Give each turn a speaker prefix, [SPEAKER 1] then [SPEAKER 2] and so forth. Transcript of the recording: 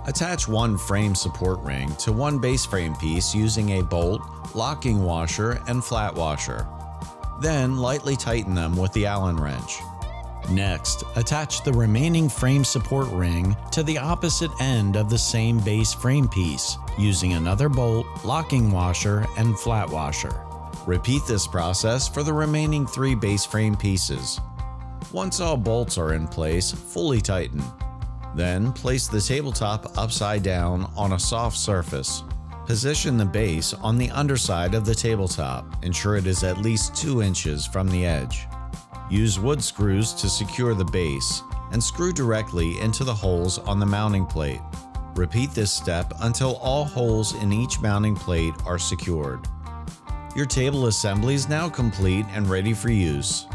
[SPEAKER 1] Attach one frame support ring to one base frame piece using a bolt, locking washer, and flat washer. Then lightly tighten them with the Allen wrench. Next, attach the remaining frame support ring to the opposite end of the same base frame piece using another bolt, locking washer, and flat washer. Repeat this process for the remaining 3 base frame pieces. Once all bolts are in place, fully tighten. Then place the tabletop upside down on a soft surface. Position the base on the underside of the tabletop. Ensure it is at least 2 inches from the edge. Use wood screws to secure the base and screw directly into the holes on the mounting plate. Repeat this step until all holes in each mounting plate are secured. Your table assembly is now complete and ready for use.